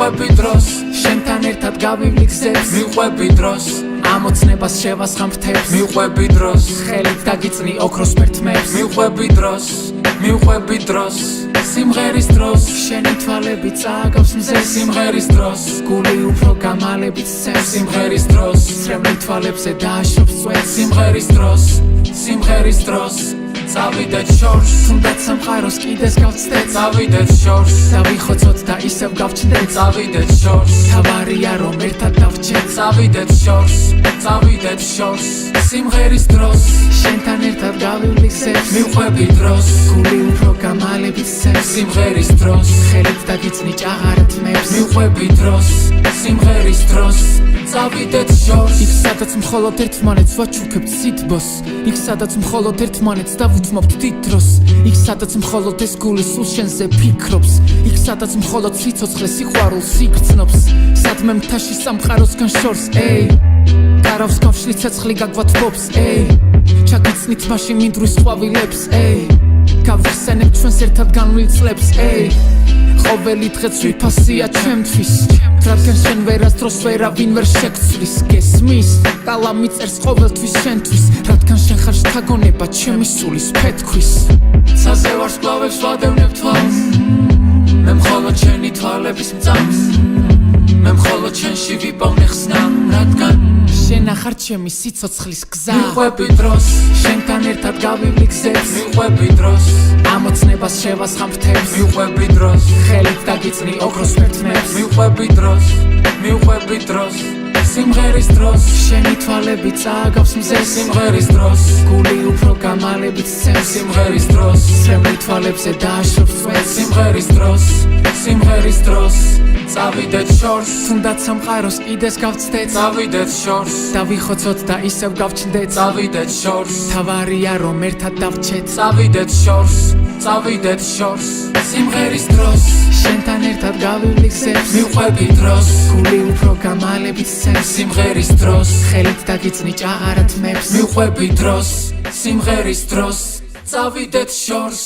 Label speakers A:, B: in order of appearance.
A: მიყვები დროს შენთან ერთად გავივლი გზებს მიყვები დროს ამოცნებას შევასხამ ფრთებს მიყვები დროს ხელით დაგიწნი ოქროს ფერთმებს მიყვები დროს სიმღერის დროს შენი თვალები წააგავს მზეს სიმღერის დროს გული უფრო გამალებით სცემს სიმღერის დროს ცრემლი თვალებზე დააშრობს წვეთს სიმღერის დროს წავიდეთ შორს თუნდაც სამყაროს კიდეს გავცდეთ წავიდეთ შორს დავიხოცოთ და ისევ გავჩნდეთ წავიდეთ შორს თავარია რომ ერთად დავჭეთ წავიდეთ შორს სიმღერის დროს შენთან ერთად გავივლი გზებს მიყვები დროს გული უფრო გამალებით სცემს სიმღერის დროს ხელით დაგიწნი ჭაღარათმებს მიყვები დროს სიმღერის დროს წავიდეთ შორს იქ სადაც მხოლოდ ერთმანეთს ვაჩუქებთ სითბოს იქ სადაც მხოლოდ ერთმანეთს დავუთმობთ დიდ დროს იქ სადაც მხოლოდ ეს გული სულ შენზე ფიქრობს იქ სადაც მხოლოდ სიცოცხლე სიყვარულს იგრძნობს სადმე მთაში სამყაროსგან შორს გარავს გავშლი ცეცხლი გაგვათბობს ჩაგიცნით მაშინ მინდვრის ყვავილებს გავიხსენებთ ჩვენს ერთად განვლილ წლებს ყოველი დღეც ვიფასია ჩემთვის რადგან შენ ვერასდროს ვერავინ ვერ შეგცვლის გესმის კალა მიწერს ყოველთვის შენთვის რადგან შენ ხარ შთაგონება ჩემი სულის ფეთქვის ცაზე ვარსკვლავებს ვადევნებ თვალს მე მხოლოდ შენი თვალების მწამს მე მხოლოდ შენში ვიპოვნე ხსნა რადგან შენ ახარ ჩემი სიცოცხლის გზა მიყვები დროს შენთან ერთად გავივლი გზებს მიყვები დროს ამოცნებას შევასხამ ფრთებს მიყვები დროს ხელით დაგიწნი ოქროს ფერთმებს მიყვები დროს სიმღერის დროს შენი თვალები წააგავს მზეს სიმღერის დროს გული უფრო გამალებით სცემს სიმღერის დროს ცრემლი თვალებზე დააშრობს წვეთს სიმღერის დროს წავიდეთ შორს თუნდაც სამყაროს კიდეს გავცდეთ წავიდეთ შორს დავიხოცოთ და ისევ გავჩნდეთ წავიდეთ შორს თავარია რომ ერთად დავჭეთ წავიდეთ შორს სიმღერის დროს შენთან ერთად გავივლი გზებს მიყვები დროს გული უფრო გამალებით სცემს სიმღერის დროს ხელით დაგიწნი ჭაღარათმებს მიყვები დროს სიმღერის დროს წავიდეთ შორს